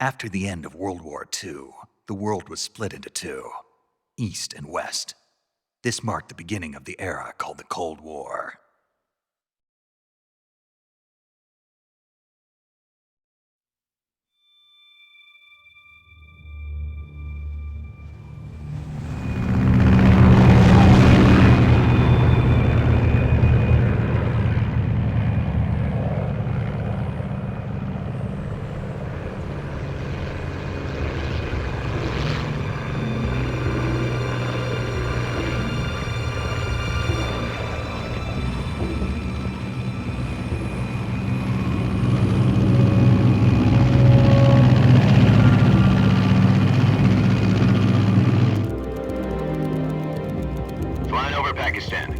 After the end of World War II, the world was split into two, East and West. This marked the beginning of the era called the Cold War.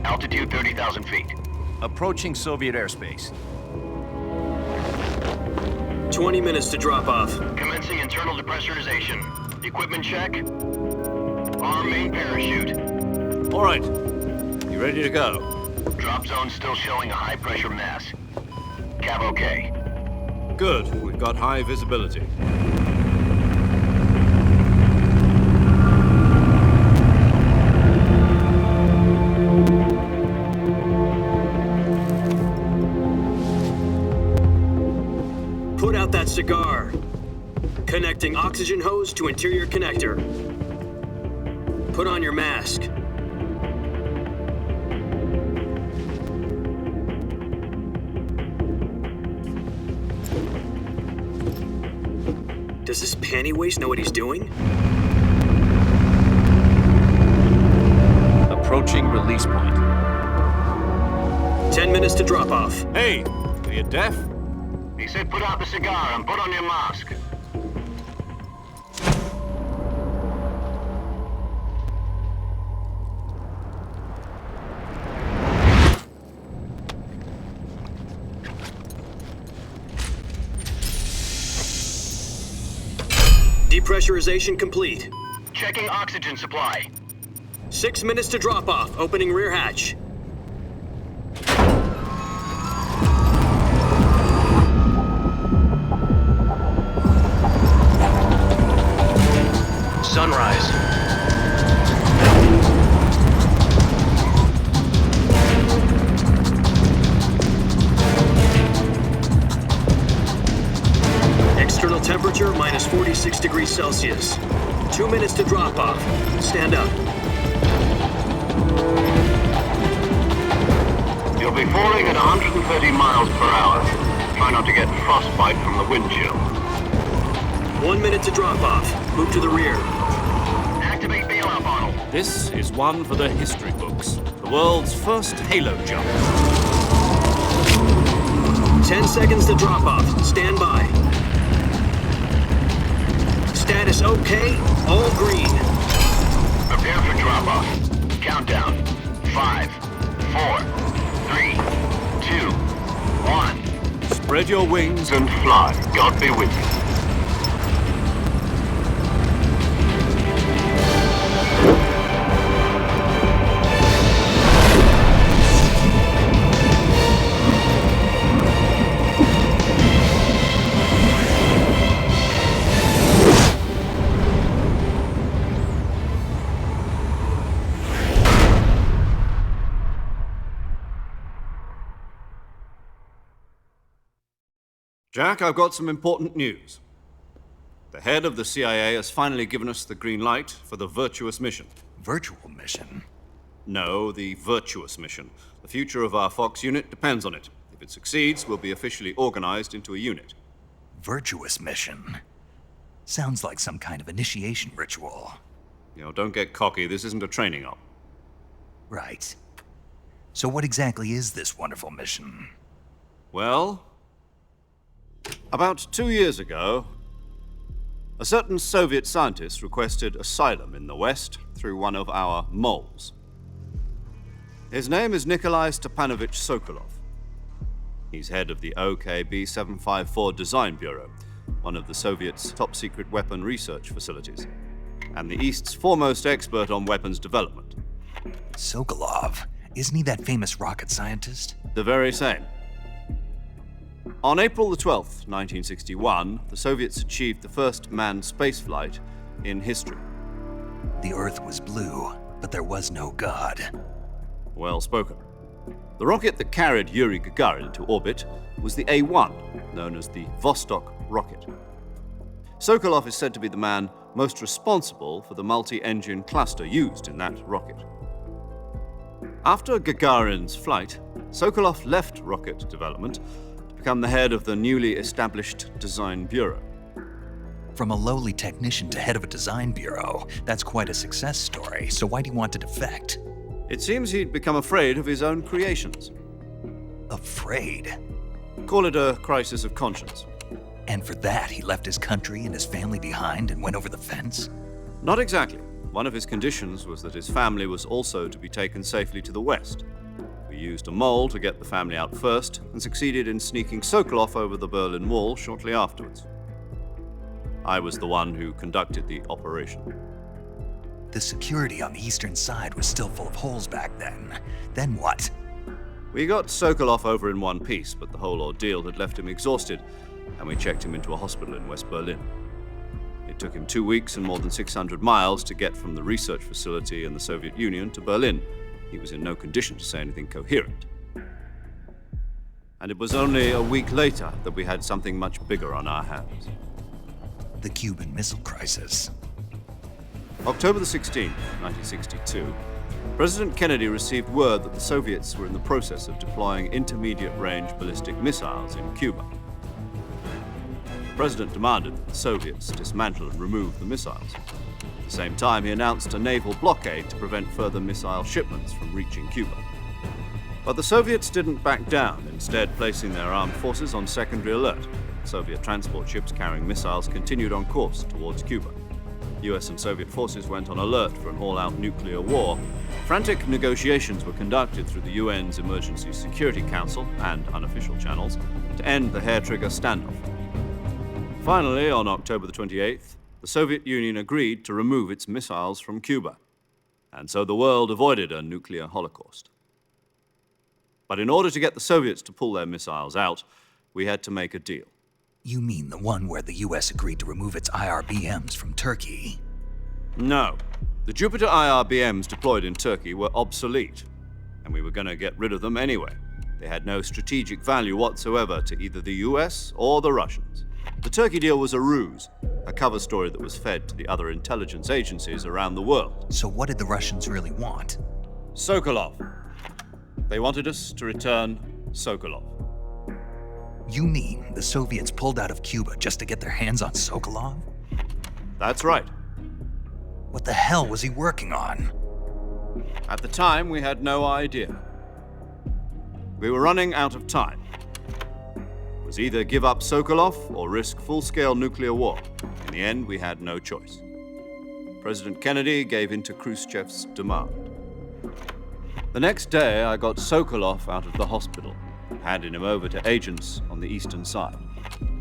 Altitude 30,000 feet. Approaching Soviet airspace. 20 minutes to drop off. Commencing internal depressurization. Equipment check. Arm main parachute. All right. You ready to go? Drop zone still showing a high pressure mass. Cav okay. Good. We've got high visibility. Put out that cigar. Connecting oxygen hose to interior connector. Put on your mask. Does this panty waste know what he's doing? Approaching release point. 10 minutes to drop off. Hey, are you deaf? He said put out the cigar and put on your mask. Depressurization complete. Checking oxygen supply. 6 minutes to drop off. Opening rear hatch. Sunrise. External temperature minus 46 degrees Celsius. 2 minutes to drop off. Stand up. You'll be falling at 130 miles per hour. Try not to get frostbite from the wind chill. 1 minute to drop off. Move to the rear. Activate bailout bottle. This is one for the history books. The world's first halo jump. 10 seconds to drop off. Stand by. Status okay. All green. Prepare for drop off. Countdown. 5, 4, 3, 2, 1. Spread your wings And fly. God be with you. Jack, I've got some important news. The head of the CIA has finally given us the green light for the virtuous mission. Virtual mission? No, the virtuous mission. The future of our Fox unit depends on it. If it succeeds, we'll be officially organized into a unit. Virtuous mission? Sounds like some kind of initiation ritual. You know, don't get cocky. This isn't a training op. Right. So what exactly is this wonderful mission? Well, about 2 years ago, a certain Soviet scientist requested asylum in the West through one of our moles. His name is Nikolai Stepanovich Sokolov. He's head of the OKB-754 Design Bureau, one of the Soviets' top-secret weapon research facilities, and the East's foremost expert on weapons development. Sokolov? Isn't he that famous rocket scientist? The very same. On April the 12th, 1961, the Soviets achieved the first manned spaceflight in history. The Earth was blue, but there was no God. Well spoken. The rocket that carried Yuri Gagarin into orbit was the A-1, known as the Vostok rocket. Sokolov is said to be the man most responsible for the multi-engine cluster used in that rocket. After Gagarin's flight, Sokolov left rocket development to become the head of the newly established Design Bureau. From a lowly technician to head of a design bureau, that's quite a success story, so why do you want to defect? It seems he'd become afraid of his own creations. Afraid? Call it a crisis of conscience. And for that, he left his country and his family behind and went over the fence? Not exactly. One of his conditions was that his family was also to be taken safely to the west. We used a mole to get the family out first and succeeded in sneaking Sokolov over the Berlin Wall shortly afterwards. I was the one who conducted the operation. The security on the eastern side was still full of holes back then. Then what? We got Sokolov over in one piece, but the whole ordeal had left him exhausted, and we checked him into a hospital in West Berlin. It took him 2 weeks and more than 600 miles to get from the research facility in the Soviet Union to Berlin. He was in no condition to say anything coherent. And it was only a week later that we had something much bigger on our hands. The Cuban Missile Crisis. October the 16th, 1962, President Kennedy received word that the Soviets were in the process of deploying intermediate-range ballistic missiles in Cuba. The President demanded that the Soviets dismantle and remove the missiles. At the same time, he announced a naval blockade to prevent further missile shipments from reaching Cuba. But the Soviets didn't back down, instead placing their armed forces on secondary alert. Soviet transport ships carrying missiles continued on course towards Cuba. US and Soviet forces went on alert for an all-out nuclear war. Frantic negotiations were conducted through the UN's Emergency Security Council and unofficial channels to end the hair-trigger standoff. Finally, on October the 28th, the Soviet Union agreed to remove its missiles from Cuba, and so the world avoided a nuclear holocaust. But in order to get the Soviets to pull their missiles out, we had to make a deal. You mean the one where the US agreed to remove its IRBMs from Turkey? No. The Jupiter IRBMs deployed in Turkey were obsolete, and we were going to get rid of them anyway. They had no strategic value whatsoever to either the US or the Russians. The Turkey deal was a ruse, a cover story that was fed to the other intelligence agencies around the world. So what did the Russians really want? Sokolov. They wanted us to return Sokolov. You mean the Soviets pulled out of Cuba just to get their hands on Sokolov? That's right. What the hell was he working on? At the time, we had no idea. We were running out of time. It was either give up Sokolov or risk full-scale nuclear war. In the end, we had no choice. President Kennedy gave in to Khrushchev's demand. The next day, I got Sokolov out of the hospital, handing him over to agents on the eastern side.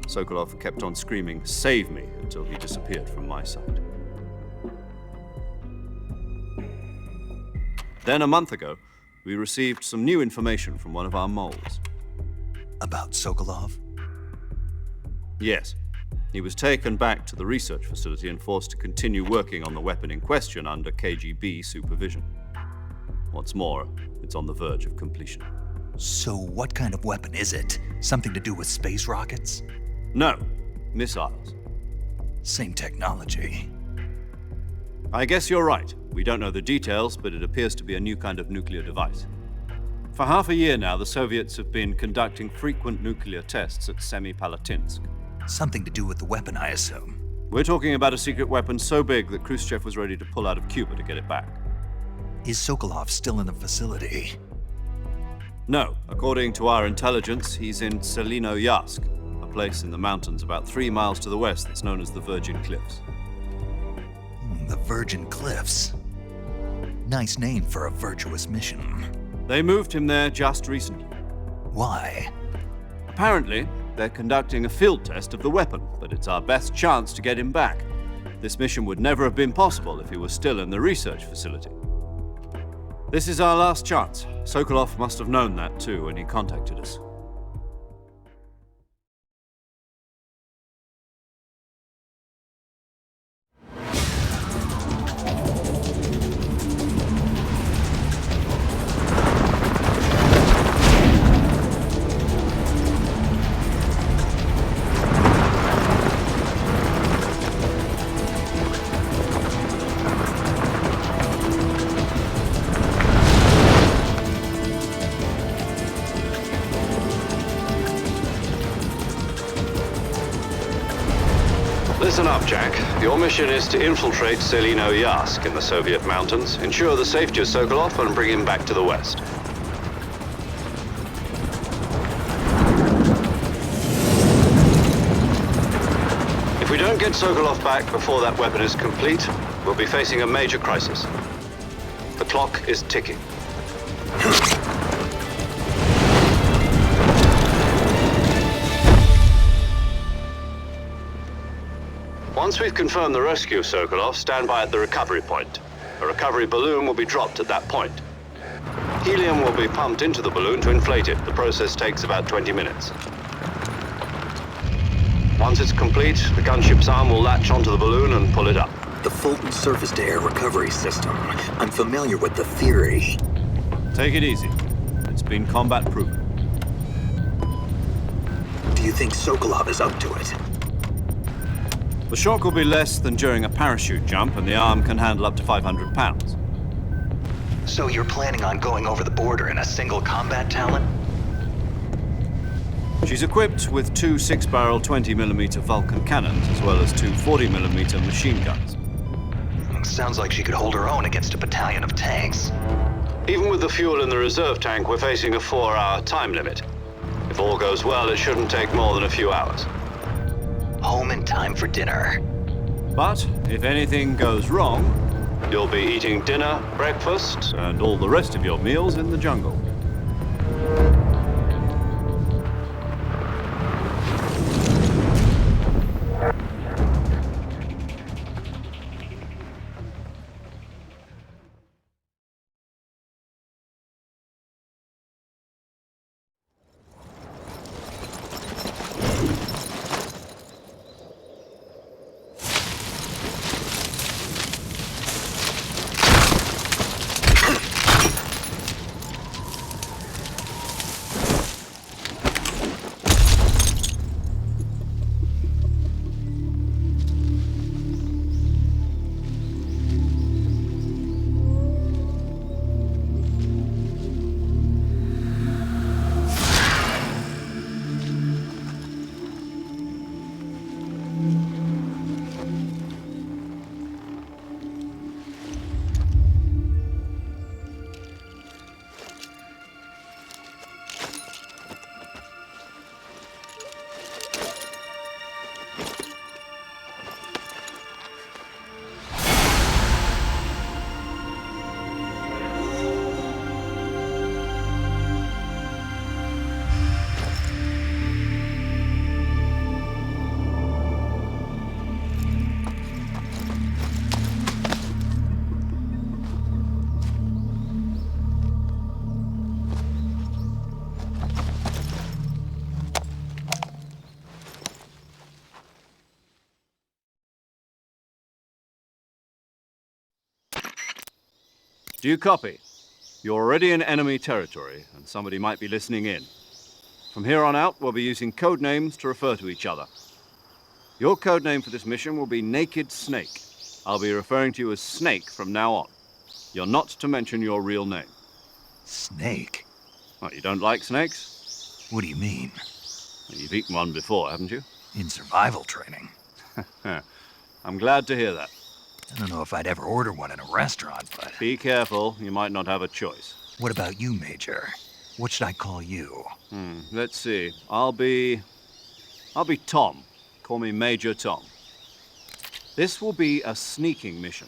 Sokolov kept on screaming, "Save me," until he disappeared from my sight. Then a month ago, we received some new information from one of our moles. About Sokolov? Yes. He was taken back to the research facility and forced to continue working on the weapon in question under KGB supervision. What's more, it's on the verge of completion. So what kind of weapon is it? Something to do with space rockets? No, missiles. Same technology. I guess you're right. We don't know the details, but it appears to be a new kind of nuclear device. For half a year now, the Soviets have been conducting frequent nuclear tests at Semipalatinsk. Something to do with the weapon, I assume. We're talking about a secret weapon so big that Khrushchev was ready to pull out of Cuba to get it back. Is Sokolov still in the facility? No. According to our intelligence, he's in Selinoyarsk, a place in the mountains about 3 miles to the west that's known as the Virgin Cliffs. The Virgin Cliffs. Nice name for a virtuous mission. They moved him there just recently. Why? Apparently, they're conducting a field test of the weapon, but it's our best chance to get him back. This mission would never have been possible if he was still in the research facility. This is our last chance. Sokolov must have known that too when he contacted us. Listen up, Jack. Your mission is to infiltrate Selino Yask in the Soviet mountains, ensure the safety of Sokolov, and bring him back to the West. If we don't get Sokolov back before that weapon is complete, we'll be facing a major crisis. The clock is ticking. Once we've confirmed the rescue of Sokolov, stand by at the recovery point. A recovery balloon will be dropped at that point. Helium will be pumped into the balloon to inflate it. The process takes about 20 minutes. Once it's complete, the gunship's arm will latch onto the balloon and pull it up. The Fulton surface-to-air recovery system. I'm familiar with the theory. Take it easy. It's been combat-proven. Do you think Sokolov is up to it? The shock will be less than during a parachute jump, and the arm can handle up to 500 pounds. So you're planning on going over the border in a single combat Talon? She's equipped with two 6-barrel 20mm Vulcan cannons, as well as two 40mm machine guns. Sounds like she could hold her own against a battalion of tanks. Even with the fuel in the reserve tank, we're facing a 4-hour time limit. If all goes well, it shouldn't take more than a few hours. Home in time for dinner. But if anything goes wrong, you'll be eating dinner, breakfast, and all the rest of your meals in the jungle. Do you copy? You're already in enemy territory, and somebody might be listening in. From here on out, we'll be using code names to refer to each other. Your code name for this mission will be Naked Snake. I'll be referring to you as Snake from now on. You're not to mention your real name. Snake? What, you don't like snakes? What do you mean? You've eaten one before, haven't you? In survival training? I'm glad to hear that. I don't know if I'd ever order one in a restaurant, but... Be careful, you might not have a choice. What about you, Major? What should I call you? Let's see. I'll be Tom. Call me Major Tom. This will be a sneaking mission.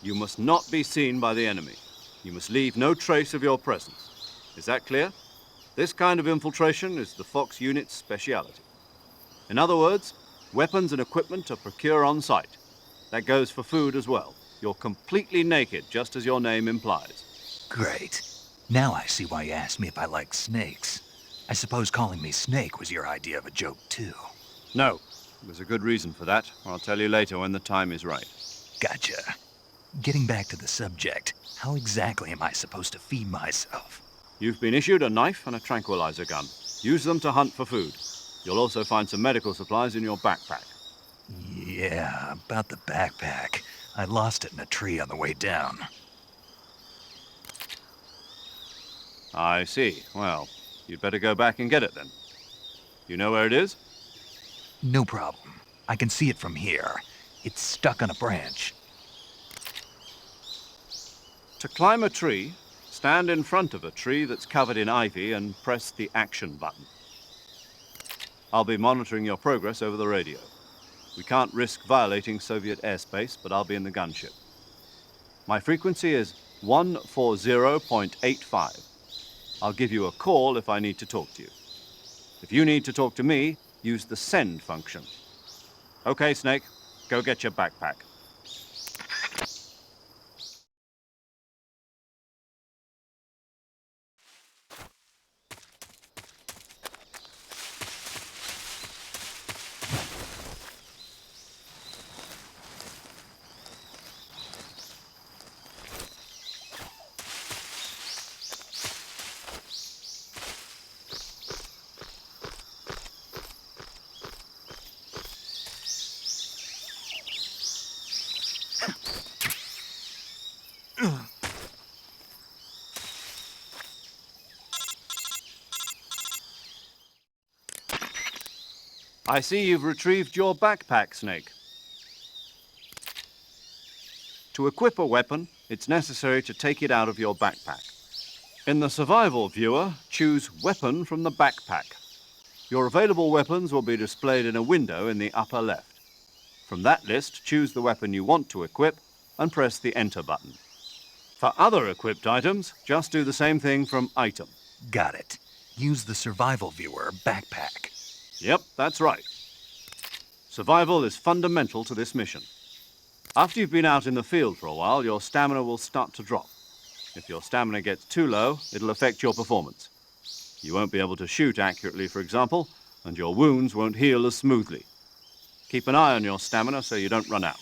You must not be seen by the enemy. You must leave no trace of your presence. Is that clear? This kind of infiltration is the Fox unit's speciality. In other words, weapons and equipment are procured on site. That goes for food as well. You're completely naked, just as your name implies. Great. Now I see why you asked me if I like snakes. I suppose calling me Snake was your idea of a joke, too. No. There's a good reason for that. I'll tell you later when the time is right. Gotcha. Getting back to the subject, how exactly am I supposed to feed myself? You've been issued a knife and a tranquilizer gun. Use them to hunt for food. You'll also find some medical supplies in your backpack. Yeah, about the backpack. I lost it in a tree on the way down. I see. Well, you'd better go back and get it then. You know where it is? No problem. I can see it from here. It's stuck on a branch. To climb a tree, stand in front of a tree that's covered in ivy and press the action button. I'll be monitoring your progress over the radio. We can't risk violating Soviet airspace, but I'll be in the gunship. My frequency is 140.85. I'll give you a call if I need to talk to you. If you need to talk to me, use the send function. Okay, Snake, go get your backpack. I see you've retrieved your backpack, Snake. To equip a weapon, it's necessary to take it out of your backpack. In the survival viewer, choose Weapon from the backpack. Your available weapons will be displayed in a window in the upper left. From that list, choose the weapon you want to equip and press the Enter button. For other equipped items, just do the same thing from Item. Got it. Use the survival viewer backpack. Yep, that's right. Survival is fundamental to this mission. After you've been out in the field for a while, your stamina will start to drop. If your stamina gets too low, it'll affect your performance. You won't be able to shoot accurately, for example, and your wounds won't heal as smoothly. Keep an eye on your stamina so you don't run out.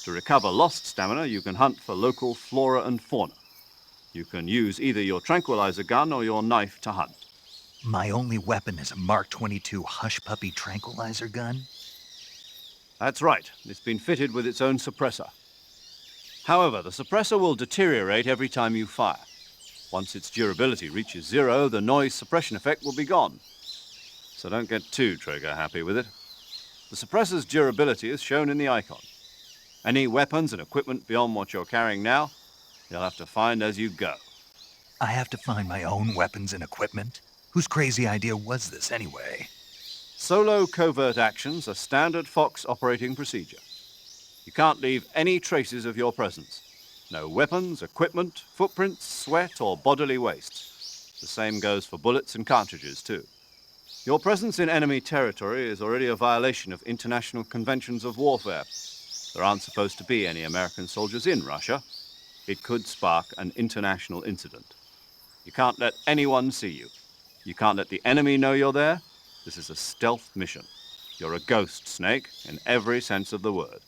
To recover lost stamina, you can hunt for local flora and fauna. You can use either your tranquilizer gun or your knife to hunt. My only weapon is a Mark 22 Hush Puppy tranquilizer gun? That's right. It's been fitted with its own suppressor. However, the suppressor will deteriorate every time you fire. Once its durability reaches 0, the noise suppression effect will be gone. So don't get too trigger happy with it. The suppressor's durability is shown in the icon. Any weapons and equipment beyond what you're carrying now, you'll have to find as you go. I have to find my own weapons and equipment? Whose crazy idea was this anyway? Solo covert actions are standard Fox operating procedure. You can't leave any traces of your presence. No weapons, equipment, footprints, sweat, or bodily waste. The same goes for bullets and cartridges, too. Your presence in enemy territory is already a violation of international conventions of warfare. There aren't supposed to be any American soldiers in Russia. It could spark an international incident. You can't let anyone see you. You can't let the enemy know you're there. This is a stealth mission. You're a ghost, Snake, in every sense of the word.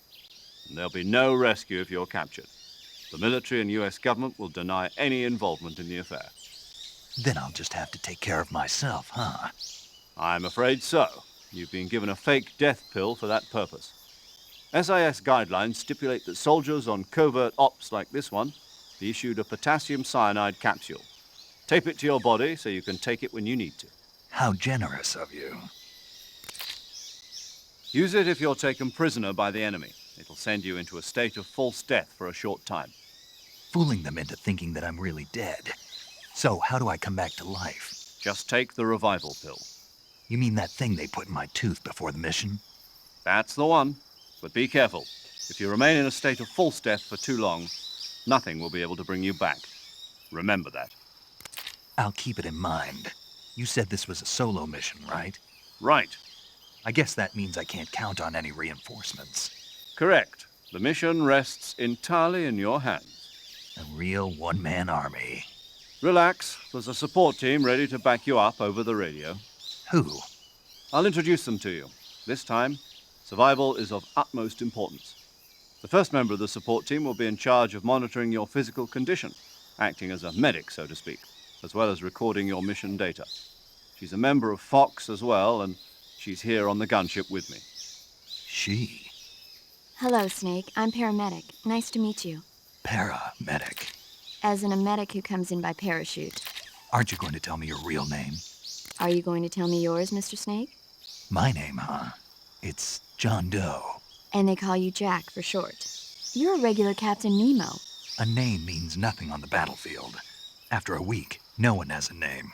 And there'll be no rescue if you're captured. The military and US government will deny any involvement in the affair. Then I'll just have to take care of myself, huh? I'm afraid so. You've been given a fake death pill for that purpose. SIS guidelines stipulate that soldiers on covert ops like this one be issued a potassium cyanide capsule. Tape it to your body so you can take it when you need to. How generous of you. Use it if you're taken prisoner by the enemy. It'll send you into a state of false death for a short time. Fooling them into thinking that I'm really dead. So how do I come back to life? Just take the revival pill. You mean that thing they put in my tooth before the mission? That's the one. But be careful. If you remain in a state of false death for too long, nothing will be able to bring you back. Remember that. I'll keep it in mind. You said this was a solo mission, right? Right. I guess that means I can't count on any reinforcements. Correct. The mission rests entirely in your hands. A real one-man army. Relax. There's a support team ready to back you up over the radio. Who? I'll introduce them to you. This time, survival is of utmost importance. The first member of the support team will be in charge of monitoring your physical condition, acting as a medic, so to speak, as well as recording your mission data. She's a member of Fox as well, and she's here on the gunship with me. She? Hello, Snake. I'm paramedic. Nice to meet you. Paramedic. As in a medic who comes in by parachute. Aren't you going to tell me your real name? Are you going to tell me yours, Mr. Snake? My name, huh? It's John Doe. And they call you Jack for short. You're a regular Captain Nemo. A name means nothing on the battlefield. After a week, no one has a name.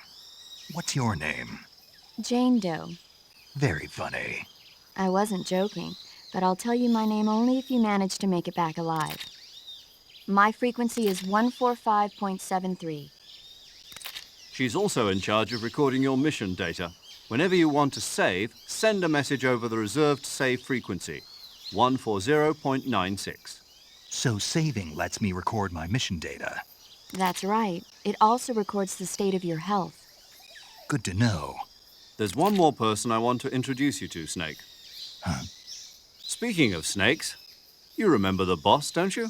What's your name? Jane Doe. Very funny. I wasn't joking, but I'll tell you my name only if you manage to make it back alive. My frequency is 145.73. She's also in charge of recording your mission data. Whenever you want to save, send a message over the reserved save frequency, 140.96. So saving lets me record my mission data. That's right. It also records the state of your health. Good to know. There's one more person I want to introduce you to, Snake. Huh? Speaking of snakes, you remember the boss, don't you?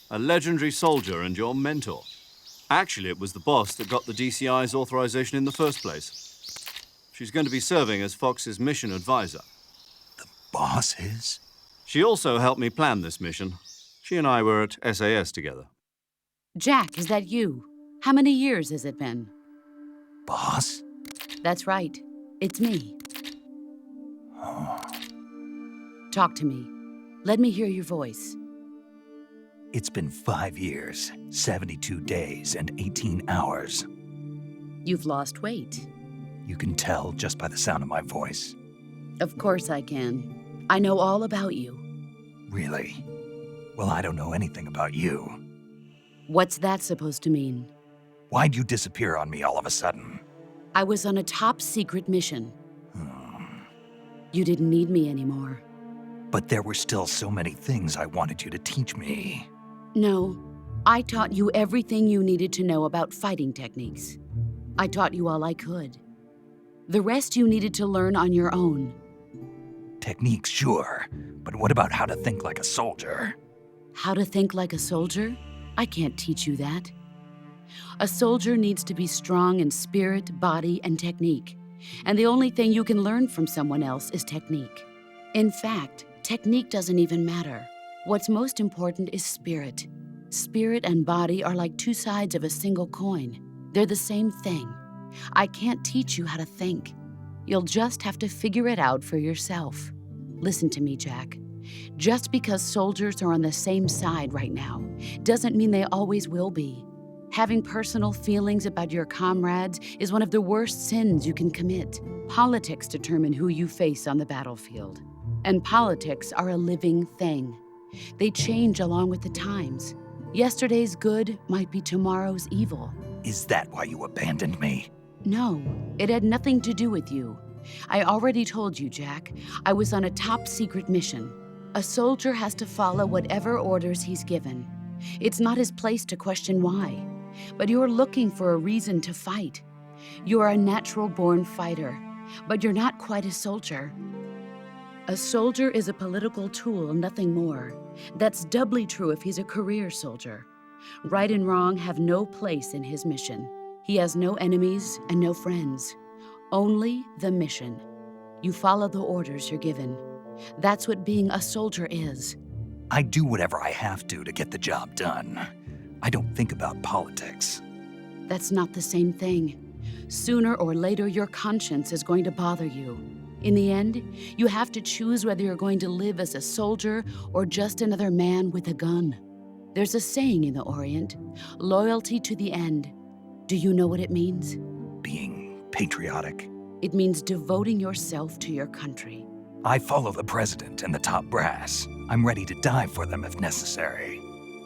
A legendary soldier and your mentor. Actually, it was the boss that got the DCI's authorization in the first place. She's going to be serving as Fox's mission advisor. The boss is? She also helped me plan this mission. She and I were at SAS together. Jack, is that you? How many years has it been? Boss? That's right. It's me. Talk to me. Let me hear your voice. It's been 5 years, 72 days, and 18 hours. You've lost weight. You can tell just by the sound of my voice. Of course I can. I know all about you. Really? Well, I don't know anything about you. What's that supposed to mean? Why'd you disappear on me all of a sudden? I was on a top-secret mission. You didn't need me anymore. But there were still so many things I wanted you to teach me. No, I taught you everything you needed to know about fighting techniques. I taught you all I could. The rest you needed to learn on your own. Techniques, sure. But what about how to think like a soldier? How to think like a soldier? I can't teach you that. A soldier needs to be strong in spirit, body, and technique. And the only thing you can learn from someone else is technique. In fact, technique doesn't even matter. What's most important is spirit. Spirit and body are like two sides of a single coin. They're the same thing. I can't teach you how to think. You'll just have to figure it out for yourself. Listen to me, Jack. Just because soldiers are on the same side right now doesn't mean they always will be. Having personal feelings about your comrades is one of the worst sins you can commit. Politics determine who you face on the battlefield. And politics are a living thing. They change along with the times. Yesterday's good might be tomorrow's evil. Is that why you abandoned me? No, it had nothing to do with you. I already told you, Jack. I was on a top-secret mission. A soldier has to follow whatever orders he's given. It's not his place to question why. But you're looking for a reason to fight. You're a natural-born fighter, but you're not quite a soldier. A soldier is a political tool, nothing more. That's doubly true if he's a career soldier. Right and wrong have no place in his mission. He has no enemies and no friends. Only the mission. You follow the orders you're given. That's what being a soldier is. I do whatever I have to get the job done. I don't think about politics. That's not the same thing. Sooner or later, your conscience is going to bother you. In the end, you have to choose whether you're going to live as a soldier or just another man with a gun. There's a saying in the Orient, loyalty to the end. Do you know what it means? Being patriotic. It means devoting yourself to your country. I follow the president and the top brass. I'm ready to die for them if necessary.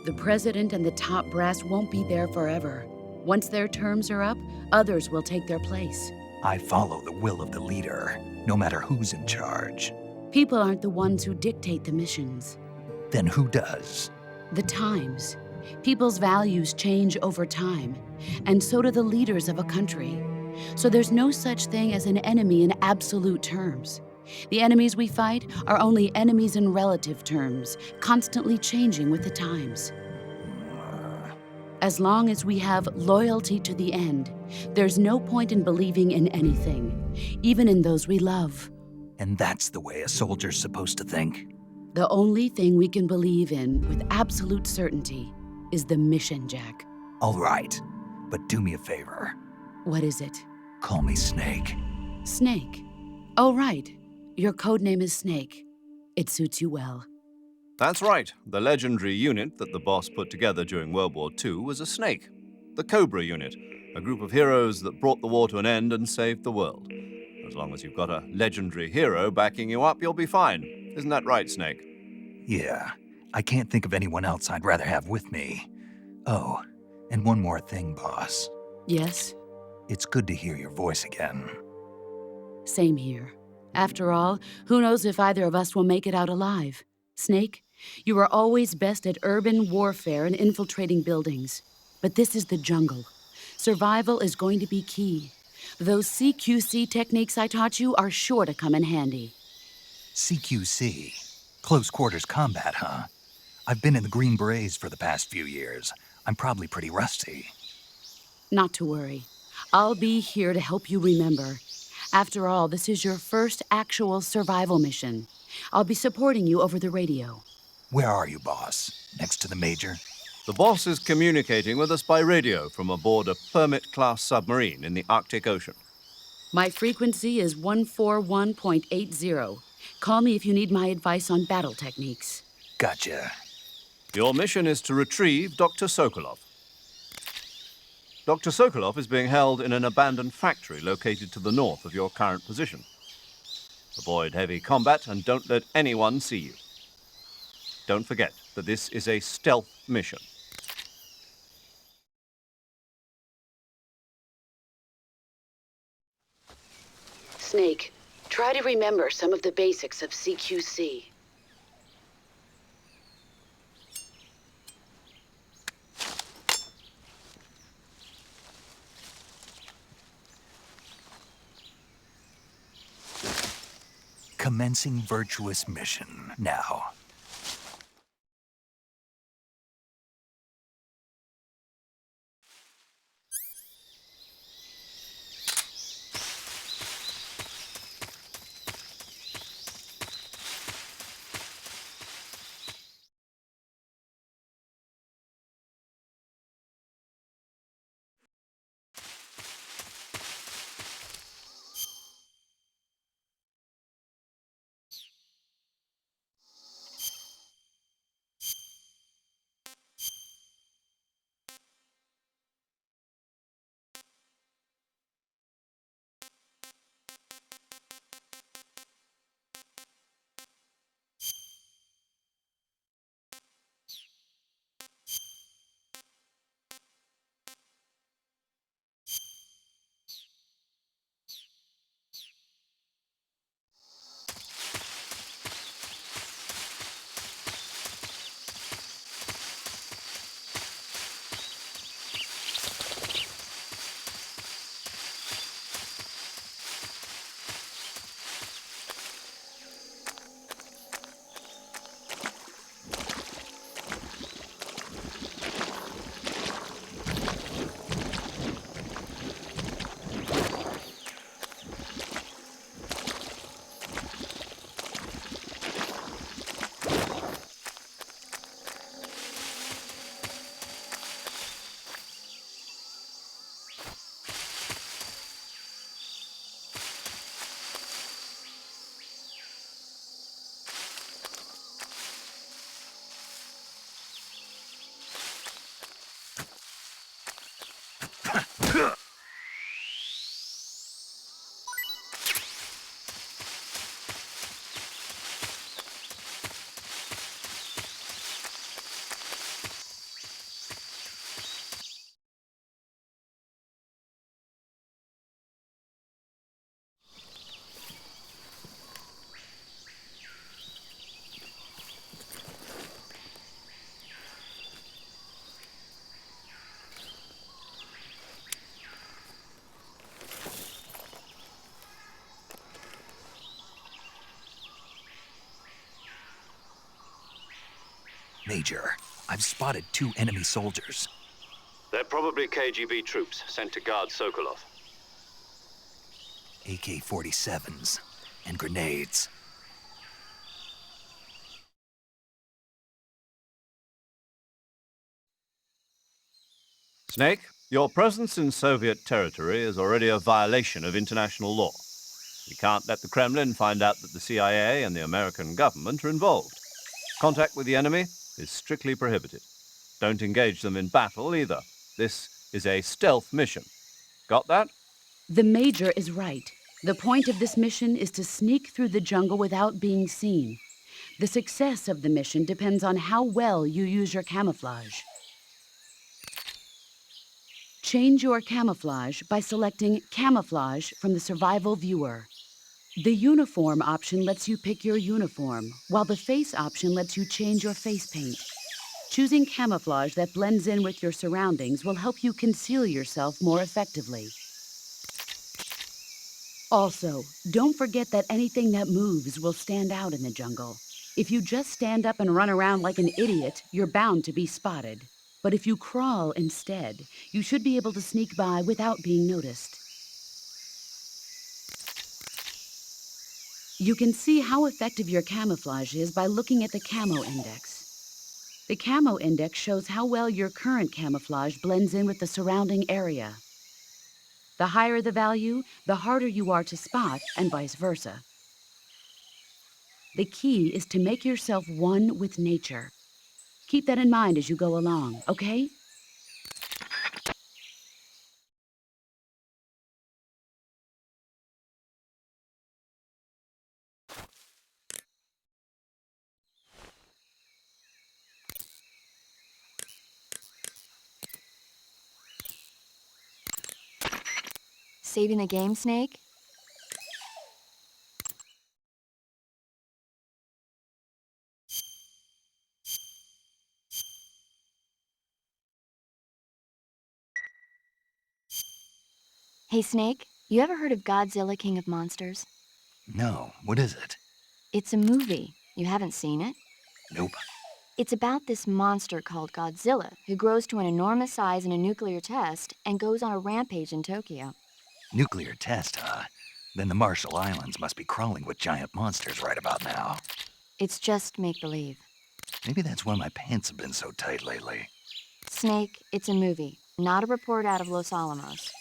The president and the top brass won't be there forever. Once their terms are up, others will take their place. I follow the will of the leader, no matter who's in charge. People aren't the ones who dictate the missions. Then who does? The times. People's values change over time, and so do the leaders of a country. So there's no such thing as an enemy in absolute terms. The enemies we fight are only enemies in relative terms, constantly changing with the times. As long as we have loyalty to the end, there's no point in believing in anything, even in those we love. And that's the way a soldier's supposed to think? The only thing we can believe in with absolute certainty is the mission, Jack. All right, but do me a favor. What is it? Call me Snake. Snake. Oh, right. Your code name is Snake. It suits you well. That's right. The legendary unit that the boss put together during World War II was a snake. The Cobra unit, a group of heroes that brought the war to an end and saved the world. As long as you've got a legendary hero backing you up, you'll be fine. Isn't that right, Snake? Yeah, I can't think of anyone else I'd rather have with me. Oh, and one more thing, boss. Yes? It's good to hear your voice again. Same here. After all, who knows if either of us will make it out alive? Snake, you are always best at urban warfare and infiltrating buildings. But this is the jungle. Survival is going to be key. Those CQC techniques I taught you are sure to come in handy. CQC? Close quarters combat, huh? I've been in the Green Berets for the past few years. I'm probably pretty rusty. Not to worry. I'll be here to help you remember. After all, this is your first actual survival mission. I'll be supporting you over the radio. Where are you, boss? Next to the Major? The boss is communicating with us by radio from aboard a Permit-class submarine in the Arctic Ocean. My frequency is 141.80. Call me if you need my advice on battle techniques. Gotcha. Your mission is to retrieve Dr. Sokolov. Dr. Sokolov is being held in an abandoned factory located to the north of your current position. Avoid heavy combat and don't let anyone see you. Don't forget that this is a stealth mission. Snake, try to remember some of the basics of CQC. Commencing virtuous mission now. Major, I've spotted 2 enemy soldiers. They're probably KGB troops sent to guard Sokolov. AK-47s and grenades. Snake, your presence in Soviet territory is already a violation of international law. We can't let the Kremlin find out that the CIA and the American government are involved. Contact with the enemy is strictly prohibited. Don't engage them in battle either. This is a stealth mission. Got that? The Major is right. The point of this mission is to sneak through the jungle without being seen. The success of the mission depends on how well you use your camouflage. Change your camouflage by selecting Camouflage from the Survival Viewer. The Uniform option lets you pick your uniform, while the Face option lets you change your face paint. Choosing camouflage that blends in with your surroundings will help you conceal yourself more effectively. Also, don't forget that anything that moves will stand out in the jungle. If you just stand up and run around like an idiot, you're bound to be spotted. But if you crawl instead, you should be able to sneak by without being noticed. You can see how effective your camouflage is by looking at the Camo Index. The Camo Index shows how well your current camouflage blends in with the surrounding area. The higher the value, the harder you are to spot, and vice versa. The key is to make yourself one with nature. Keep that in mind as you go along, okay? Saving the game, Snake? Hey, Snake, you ever heard of Godzilla King of Monsters? No, what is it? It's a movie. You haven't seen it? Nope. It's about this monster called Godzilla who grows to an enormous size in a nuclear test and goes on a rampage in Tokyo. Nuclear test, huh? Then the Marshall Islands must be crawling with giant monsters right about now. It's just make-believe. Maybe that's why my pants have been so tight lately. Snake, it's a movie, not a report out of Los Alamos.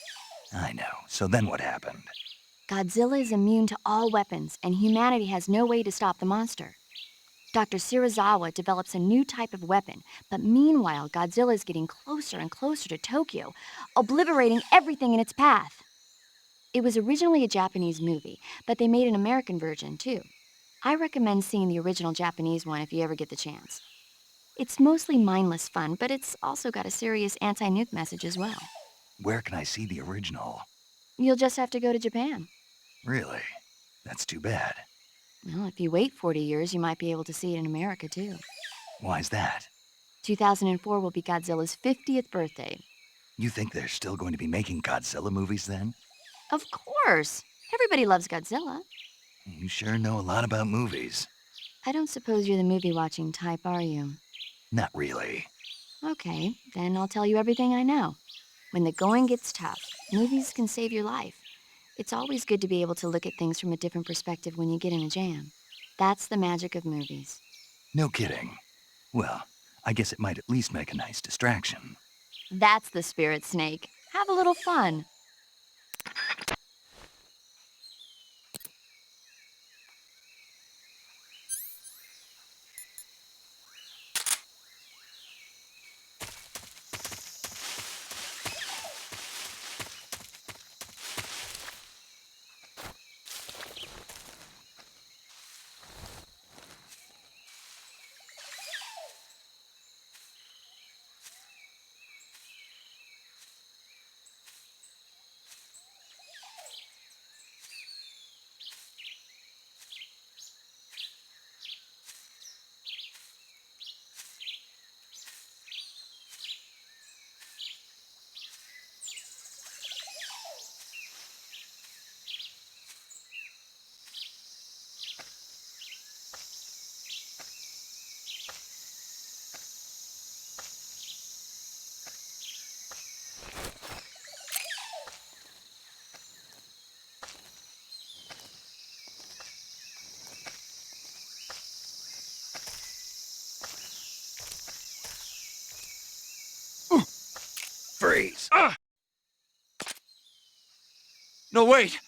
I know. So then what happened? Godzilla is immune to all weapons, and humanity has no way to stop the monster. Dr. Shirazawa develops a new type of weapon, but meanwhile, Godzilla is getting closer and closer to Tokyo, obliterating everything in its path. It was originally a Japanese movie, but they made an American version, too. I recommend seeing the original Japanese one if you ever get the chance. It's mostly mindless fun, but it's also got a serious anti-nuke message as well. Where can I see the original? You'll just have to go to Japan. Really? That's too bad. Well, if you wait 40 years, you might be able to see it in America, too. Why's that? 2004 will be Godzilla's 50th birthday. You think they're still going to be making Godzilla movies then? Of course! Everybody loves Godzilla. You sure know a lot about movies. I don't suppose you're the movie-watching type, are you? Not really. Okay, then I'll tell you everything I know. When the going gets tough, movies can save your life. It's always good to be able to look at things from a different perspective when you get in a jam. That's the magic of movies. No kidding. Well, I guess it might at least make a nice distraction. That's the spirit, Snake. Have a little fun. Freeze! No, wait!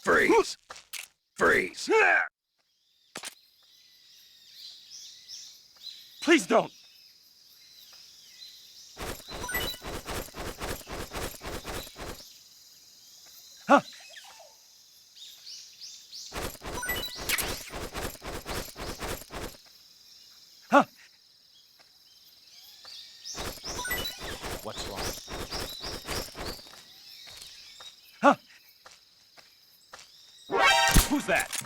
Freeze! Freeze! Please don't! Huh? Huh? What's wrong? Huh? Who's that?